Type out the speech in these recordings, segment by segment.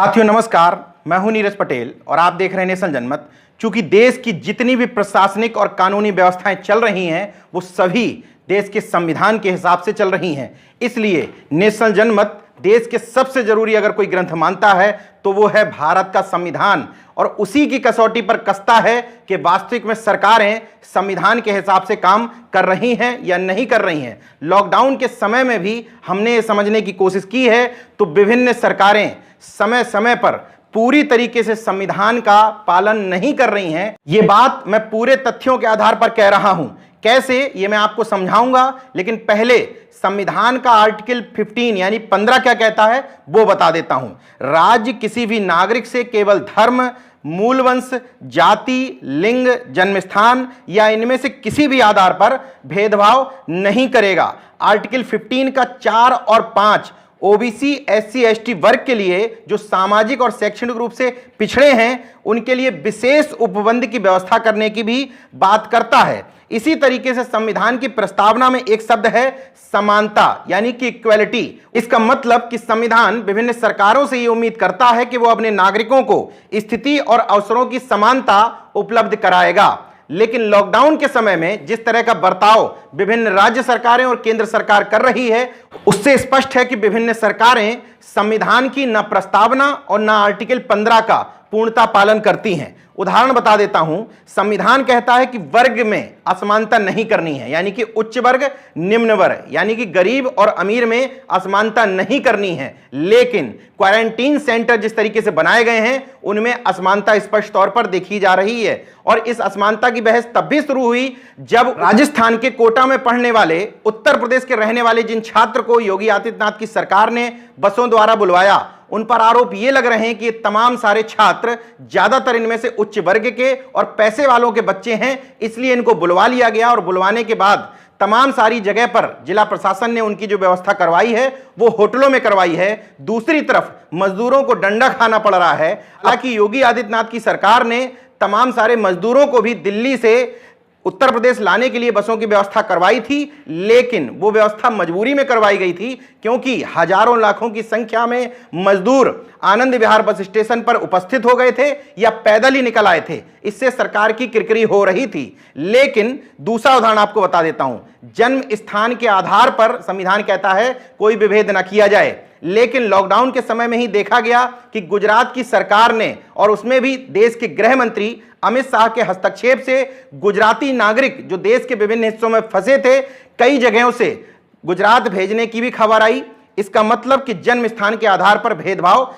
साथियों नमस्कार, मैं हूं नीरज पटेल और आप देख रहे हैं नेशनल जनमत। चूंकि देश की जितनी भी प्रशासनिक और कानूनी व्यवस्थाएं चल रही हैं वो सभी देश के संविधान के हिसाब से चल रही हैं, इसलिए नेशनल जनमत देश के सबसे जरूरी अगर कोई ग्रंथ मानता है तो वो है भारत का संविधान, और उसी की कसौटी पर कसता है कि वास्तविक में सरकारें संविधान के हिसाब से काम कर रही हैं या नहीं कर रही हैं। लॉकडाउन के समय में भी हमने ये समझने की कोशिश की है तो विभिन्न सरकारें समय समय पर पूरी तरीके से संविधान का पालन नहीं कर रही हैं। ये बात मैं पूरे तथ्यों के आधार पर कह रहा हूं। कैसे, ये मैं आपको समझाऊंगा, लेकिन पहले संविधान का आर्टिकल 15 यानी 15 क्या कहता है वो बता देता हूं। राज्य किसी भी नागरिक से केवल धर्म, मूलवंश, जाति, लिंग, जन्मस्थान या इनमें से किसी भी आधार पर भेदभाव नहीं करेगा। आर्टिकल 15 का 4 और 5 ओबीसी, एससी, एसटी वर्ग के लिए जो सामाजिक और शैक्षणिक रूप से पिछड़े हैं उनके लिए विशेष उपबंध की व्यवस्था करने की भी बात करता है। इसी तरीके से संविधान की प्रस्तावना में एक शब्द है समानता यानी कि इक्वलिटी। इसका मतलब कि संविधान विभिन्न सरकारों से ये उम्मीद करता है कि वो अपने नागरिकों को स्थिति और अवसरों की समानता उपलब्ध कराएगा। लेकिन लॉकडाउन के समय में जिस तरह का बर्ताव विभिन्न राज्य सरकारें और केंद्र सरकार कर रही है उससे स्पष्ट है कि विभिन्न सरकारें संविधान की न प्रस्तावना और न आर्टिकल 15 का पूर्णता पालन करती हैं। उदाहरण बता देता हूं, संविधान कहता है कि वर्ग में असमानता नहीं करनी है, यानी कि उच्च वर्ग, निम्न वर्ग, यानी कि गरीब और अमीर में असमानता नहीं करनी है। लेकिन क्वारंटीन सेंटर जिस तरीके से बनाए गए हैं उनमें असमानता स्पष्ट तौर पर देखी जा रही है, और इस असमानता की बहस तब भी शुरू हुई जब राजस्थान के कोटा में पढ़ने वाले उत्तर प्रदेश के रहने वाले जिन छात्र को योगी आदित्यनाथ की सरकार ने बसों द्वारा बुलवाया उन पर आरोप ये लग रहे हैं कि ये तमाम सारे छात्र ज्यादातर इनमें से उच्च वर्ग के और पैसे वालों के बच्चे हैं, इसलिए इनको बुलवा लिया गया। और बुलवाने के बाद तमाम सारी जगह पर जिला प्रशासन ने उनकी जो व्यवस्था करवाई है वो होटलों में करवाई है। दूसरी तरफ मजदूरों को डंडा खाना पड़ रहा है। हालांकि योगी आदित्यनाथ की सरकार ने तमाम सारे मजदूरों को भी दिल्ली से उत्तर प्रदेश लाने के लिए बसों की व्यवस्था करवाई थी, लेकिन वो व्यवस्था मजबूरी में करवाई गई थी क्योंकि हजारों लाखों की संख्या में मजदूर आनंद विहार बस स्टेशन पर उपस्थित हो गए थे या पैदल ही निकल आए थे। इससे सरकार की किरकिरी हो रही थी। लेकिन दूसरा उदाहरण आपको बता देता हूं, जन्म स्थान के आधार पर संविधान कहता है कोई विभेद न किया जाए, लेकिन लॉकडाउन के समय में ही देखा गया कि गुजरात की सरकार ने, और उसमें भी देश के गृह मंत्री अमित शाह के हस्तक्षेप से गुजराती नागरिक जो देश के विभिन्न हिस्सों में फंसे थे कई जगहों से गुजरात भेजने की भी खबर आई। इसका मतलब कि जन्म स्थान के आधार पर भेदभाव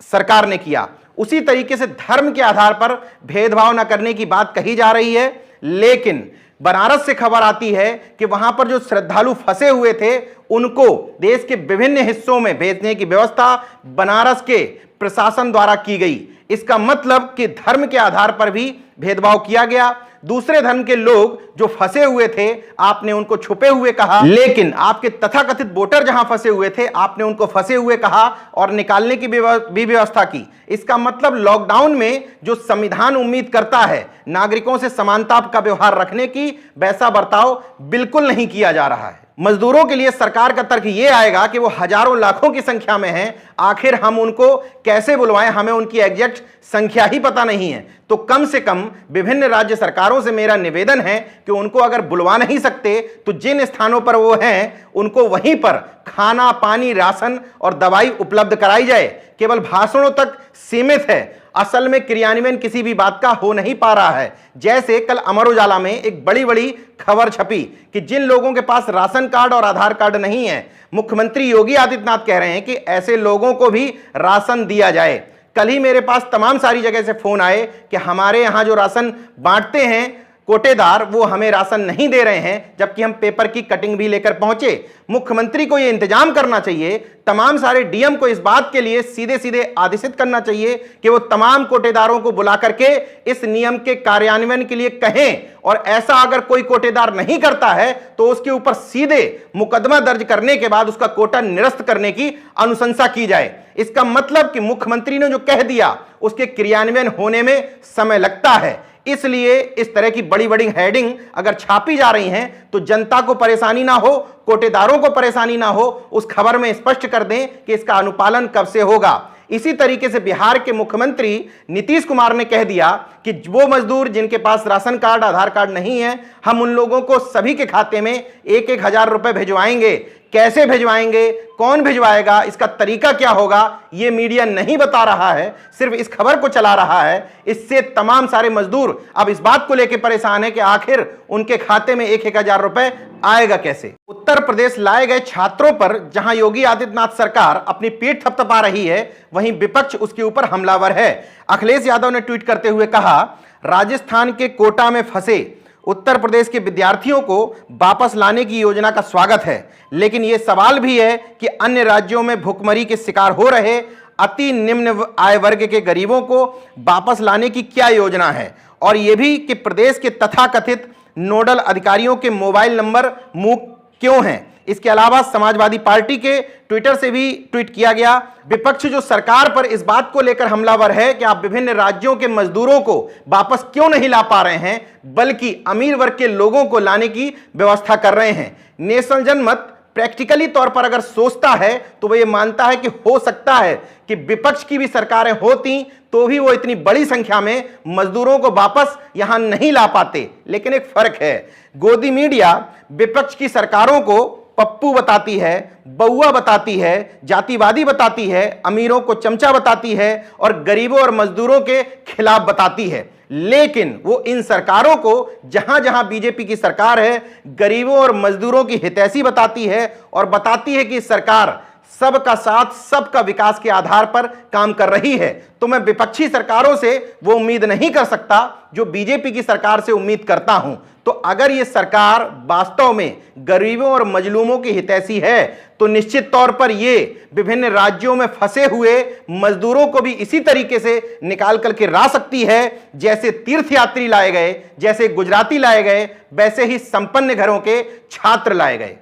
सरकार ने किया। उसी तरीके से धर्म के आधार पर भेदभाव न करने की बात कही जा रही है, लेकिन बनारस से खबर आती है कि वहां पर जो श्रद्धालु फंसे हुए थे उनको देश के विभिन्न हिस्सों में भेजने की व्यवस्था बनारस के प्रशासन द्वारा की गई। इसका मतलब कि धर्म के आधार पर भी भेदभाव किया गया। दूसरे धर्म के लोग जो फंसे हुए थे आपने उनको छुपे हुए कहा, लेकिन आपके तथाकथित वोटर जहां फंसे हुए थे आपने उनको फंसे हुए कहा और निकालने की भी व्यवस्था की। इसका मतलब लॉकडाउन में जो संविधान उम्मीद करता है नागरिकों से समानता का व्यवहार रखने की, वैसा बर्ताव बिल्कुल नहीं किया जा रहा है। मजदूरों के लिए सरकार का तर्क यह आएगा कि वो हजारों लाखों की संख्या में हैं, आखिर हम उनको कैसे बुलवाएं, हमें उनकी एग्जैक्ट संख्या ही पता नहीं है। तो कम से कम विभिन्न राज्य सरकारों से मेरा निवेदन है कि उनको अगर बुलवा नहीं सकते तो जिन स्थानों पर वो हैं उनको वहीं पर खाना, पानी, राशन और दवाई उपलब्ध कराई जाए। केवल भाषणों तक सीमित है, असल में क्रियान्वयन किसी भी बात का हो नहीं पा रहा है। जैसे कल अमर उजाला में एक बड़ी खबर छपी कि जिन लोगों के पास राशन कार्ड और आधार कार्ड नहीं है, मुख्यमंत्री योगी आदित्यनाथ कह रहे हैं कि ऐसे लोगों को भी राशन दिया जाए। कल ही मेरे पास तमाम सारी जगह से फोन आए कि हमारे यहां जो राशन बांटते हैं कोटेदार वो हमें राशन नहीं दे रहे हैं, जबकि हम पेपर की कटिंग भी लेकर पहुंचे। मुख्यमंत्री को यह इंतजाम करना चाहिए, तमाम सारे डीएम को इस बात के लिए सीधे सीधे आदेशित करना चाहिए कि वो तमाम कोटेदारों को बुला करके इस नियम के कार्यान्वयन के लिए कहें, और ऐसा अगर कोई कोटेदार नहीं करता है तो उसके ऊपर सीधे मुकदमा दर्ज करने के बाद उसका कोटा निरस्त करने की अनुशंसा की जाए। इसका मतलब कि मुख्यमंत्री ने जो कह दिया उसके क्रियान्वयन होने में समय लगता है। इसलिए इस तरह की बड़ी बड़ी हेडिंग अगर छापी जा रही हैं तो जनता को परेशानी ना हो, कोटेदारों को परेशानी ना हो, उस खबर में स्पष्ट कर दें कि इसका अनुपालन कब से होगा। इसी तरीके से बिहार के मुख्यमंत्री नीतीश कुमार ने कह दिया कि वो मजदूर जिनके पास राशन कार्ड, आधार कार्ड नहीं है, हम उन लोगों को सभी के खाते में 1-1 हजार रुपए भिजवाएंगे। कैसे भिजवाएंगे, कौन भिजवाएगा, इसका तरीका क्या होगा, ये मीडिया नहीं बता रहा है, सिर्फ इस खबर को चला रहा है। इससे तमाम सारे मजदूर अब इस बात को लेकर परेशान है कि आखिर उनके खाते में 1-1 हजार रुपए आएगा कैसे। उत्तर प्रदेश लाए गए छात्रों पर जहां योगी आदित्यनाथ सरकार अपनी पीठ थपथपा रही है, वहीं विपक्ष उसके ऊपर हमलावर है। अखिलेश यादव ने ट्वीट करते हुए कहा, राजस्थान के कोटा में फंसे उत्तर प्रदेश के विद्यार्थियों को वापस लाने की योजना का स्वागत है, लेकिन यह सवाल भी है कि अन्य राज्यों में भुखमरी के शिकार हो रहे अति निम्न आय वर्ग के गरीबों को वापस लाने की क्या योजना है, और यह भी कि प्रदेश के तथाकथित नोडल अधिकारियों के मोबाइल नंबर मूक क्यों हैं। इसके अलावा समाजवादी पार्टी के ट्विटर से भी ट्वीट किया गया। विपक्ष जो सरकार पर इस बात को लेकर हमलावर है कि आप विभिन्न राज्यों के मजदूरों को वापस क्यों नहीं ला पा रहे हैं, बल्कि अमीर वर्ग के लोगों को लाने की व्यवस्था कर रहे हैं। नेशनल जनमत प्रैक्टिकली तौर पर अगर सोचता है तो वह यह मानता है कि हो सकता है कि विपक्ष की भी सरकारें होती तो भी वो इतनी बड़ी संख्या में मजदूरों को वापस यहां नहीं ला पाते। लेकिन एक फर्क है, गोदी मीडिया विपक्ष की सरकारों को पप्पू बताती है, बउआ बताती है, जातिवादी बताती है, अमीरों को चमचा बताती है और गरीबों और मजदूरों के खिलाफ बताती है। लेकिन वो इन सरकारों को जहां जहां बीजेपी की सरकार है, गरीबों और मजदूरों की हितैषी बताती है और बताती है कि सरकार सबका साथ, सबका विकास के आधार पर काम कर रही है। तो मैं विपक्षी सरकारों से वो उम्मीद नहीं कर सकता जो बीजेपी की सरकार से उम्मीद करता हूं। तो अगर ये सरकार वास्तव में गरीबों और मजलूमों की हितैषी है तो निश्चित तौर पर ये विभिन्न राज्यों में फंसे हुए मजदूरों को भी इसी तरीके से निकाल करके ला सकती है, जैसे तीर्थयात्री लाए गए, जैसे गुजराती लाए गए, वैसे ही संपन्न घरों के छात्र लाए गए।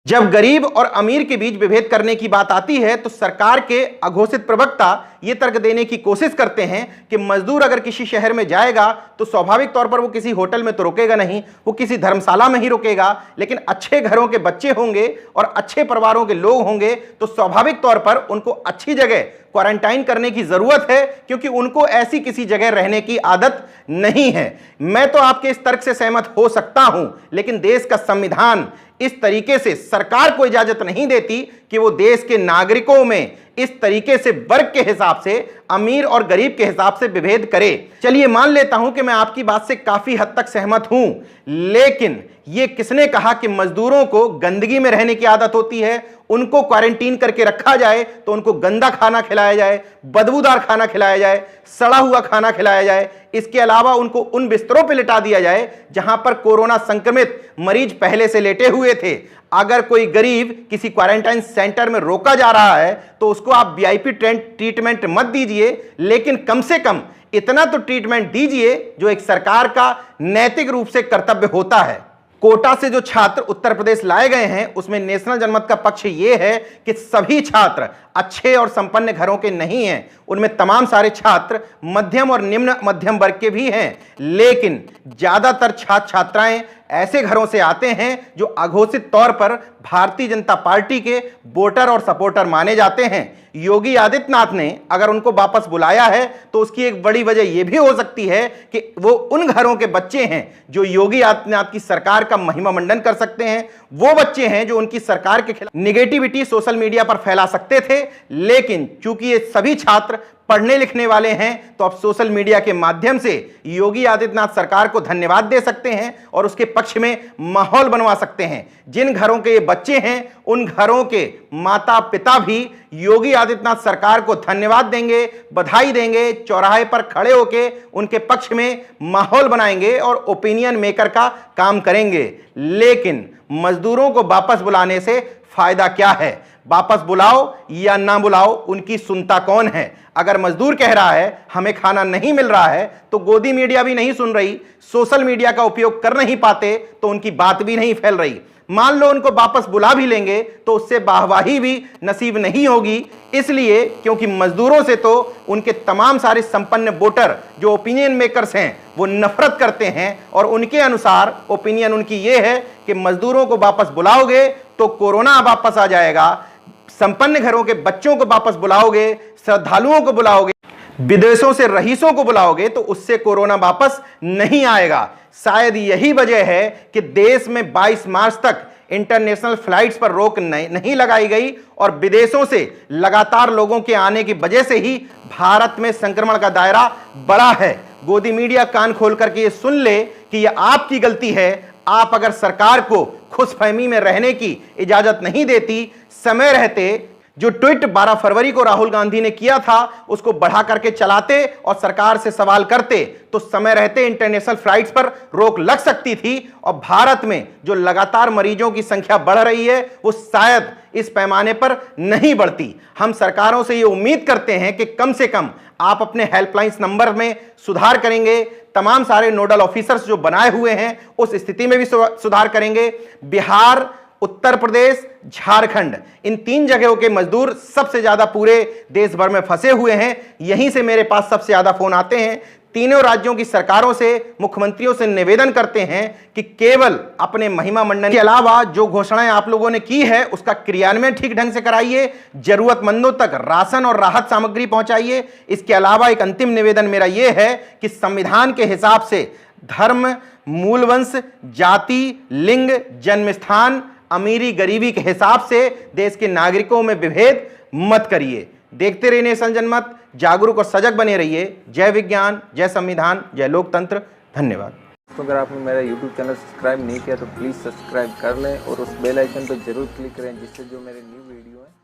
जब गरीब और अमीर के बीच विभेद करने की बात आती है तो सरकार के अघोषित प्रवक्ता यह तर्क देने की कोशिश करते हैं कि मजदूर अगर किसी शहर में जाएगा तो स्वाभाविक तौर पर वो किसी होटल में तो रुकेगा नहीं, वो किसी धर्मशाला में ही रुकेगा। लेकिन अच्छे घरों के बच्चे होंगे और अच्छे परिवारों के लोग होंगे तो स्वाभाविक तौर पर उनको अच्छी जगह क्वारंटाइन करने की जरूरत है, क्योंकि उनको ऐसी किसी जगह रहने की आदत नहीं है। मैं तो आपके इस तर्क से सहमत हो सकता हूं, लेकिन देश का संविधान इस तरीके से सरकार को इजाजत नहीं देती कि वो देश के नागरिकों में इस तरीके से वर्ग के हिसाब से, अमीर और गरीब के हिसाब से विभेद करे। चलिए मान लेता हूं कि मैं आपकी बात से काफी हद तक सहमत हूं, लेकिन ये किसने कहा कि मजदूरों को गंदगी में रहने की आदत होती है? उनको क्वारंटीन करके रखा जाए तो उनको गंदा खाना खिलाया जाए, बदबूदार खाना खिलाया जाए, सड़ा हुआ खाना खिलाया जाए। इसके अलावा उनको उन बिस्तरों पर लिटा दिया जाए जहां पर कोरोना संक्रमित मरीज पहले से लेटे हुए थे। अगर कोई गरीब किसी क्वारंटाइन सेंटर में रोका जा रहा है तो उसको आप वीआईपी ट्रीटमेंट मत दीजिए, लेकिन कम से कम इतना तो ट्रीटमेंट दीजिए जो एक सरकार का नैतिक रूप से कर्तव्य होता है। कोटा से जो छात्र उत्तर प्रदेश लाए गए हैं उसमें नेशनल जनमत का पक्ष यह है कि सभी छात्र अच्छे और संपन्न घरों के नहीं हैं, उनमें तमाम सारे छात्र मध्यम और निम्न मध्यम वर्ग के भी हैं। लेकिन ज्यादातर छात्र छात्राएं ऐसे घरों से आते हैं जो अघोषित तौर पर भारतीय जनता पार्टी के वोटर और सपोर्टर माने जाते हैं। योगी आदित्यनाथ ने अगर उनको वापस बुलाया है तो उसकी एक बड़ी वजह यह भी हो सकती है कि वो उन घरों के बच्चे हैं जो योगी आदित्यनाथ की सरकार का महिमा मंडन कर सकते हैं, वो बच्चे हैं जो उनकी सरकार के खिलाफ निगेटिविटी सोशल मीडिया पर फैला सकते थे। लेकिन चूंकि ये सभी छात्र पढ़ने लिखने वाले हैं तो अब सोशल मीडिया के माध्यम से योगी आदित्यनाथ सरकार को धन्यवाद दे सकते हैं और उसके पक्ष में माहौल बनवा सकते हैं। जिन घरों के ये बच्चे हैं उन घरों के माता पिता भी योगी आदित्यनाथ सरकार को धन्यवाद देंगे, बधाई देंगे, चौराहे पर खड़े होकर उनके पक्ष में माहौल बनाएंगे और ओपिनियन मेकर का काम करेंगे। लेकिन मजदूरों को वापस बुलाने से फायदा क्या है? वापस बुलाओ या ना बुलाओ, उनकी सुनता कौन है? अगर मजदूर कह रहा है हमें खाना नहीं मिल रहा है तो गोदी मीडिया भी नहीं सुन रही, सोशल मीडिया का उपयोग कर नहीं पाते तो उनकी बात भी नहीं फैल रही। मान लो उनको वापस बुला भी लेंगे तो उससे वाहवाही भी नसीब नहीं होगी, इसलिए क्योंकि मजदूरों से तो उनके तमाम सारे संपन्न वोटर जो ओपिनियन मेकर्स हैं वो नफरत करते हैं और उनके अनुसार ओपिनियन उनकी ये है कि मजदूरों को वापस बुलाओगे तो कोरोना वापस आ जाएगा, संपन्न घरों के बच्चों को वापस बुलाओगे, श्रद्धालुओं को बुलाओगे, विदेशों से रईसों को बुलाओगे, तो उससे कोरोना वापस नहीं आएगा। शायद यही वजह है कि देश में 22 मार्च तक इंटरनेशनल फ्लाइट्स पर रोक नहीं लगाई गई और विदेशों से लगातार लोगों के आने की वजह से ही भारत में संक्रमण का दायरा बड़ा है। गोदी मीडिया कान खोल करके ये सुन ले कि यह आपकी गलती है। आप अगर सरकार को खुशफहमी में रहने की इजाजत नहीं देती, समय रहते जो ट्वीट 12 फरवरी को राहुल गांधी ने किया था उसको बढ़ा करके चलाते और सरकार से सवाल करते, तो समय रहते इंटरनेशनल फ्लाइट्स पर रोक लग सकती थी और भारत में जो लगातार मरीजों की संख्या बढ़ रही है वो शायद इस पैमाने पर नहीं बढ़ती। हम सरकारों से ये उम्मीद करते हैं कि कम से कम आप अपने हेल्पलाइन नंबर में सुधार करेंगे, तमाम सारे नोडल ऑफिसर्स जो बनाए हुए हैं उस स्थिति में भी सुधार करेंगे। बिहार, उत्तर प्रदेश, झारखंड, इन 3 जगहों के मजदूर सबसे ज्यादा पूरे देश भर में फंसे हुए हैं। यहीं से मेरे पास सबसे ज्यादा फोन आते हैं। तीनों राज्यों की सरकारों से, मुख्यमंत्रियों से निवेदन करते हैं कि केवल अपने महिमा मंडन के अलावा जो घोषणाएं आप लोगों ने की है उसका क्रियान्वयन ठीक ढंग से कराइए, जरूरतमंदों तक राशन और राहत सामग्री पहुंचाइए। इसके अलावा एक अंतिम निवेदन मेरा यह है कि संविधान के हिसाब से धर्म, मूलवंश, जाति, लिंग, जन्मस्थान, अमीरी गरीबी के हिसाब से देश के नागरिकों में विभेद मत करिए। देखते रहिए नेशन जनमत, जागरूक और सजग बने रहिए। जय विज्ञान, जय संविधान, जय लोकतंत्र। धन्यवाद। तो अगर आपने मेरा YouTube चैनल सब्सक्राइब नहीं किया तो प्लीज़ सब्सक्राइब कर लें और उस बेल आइकन पर जरूर क्लिक करें जिससे जो मेरे न्यू वीडियो है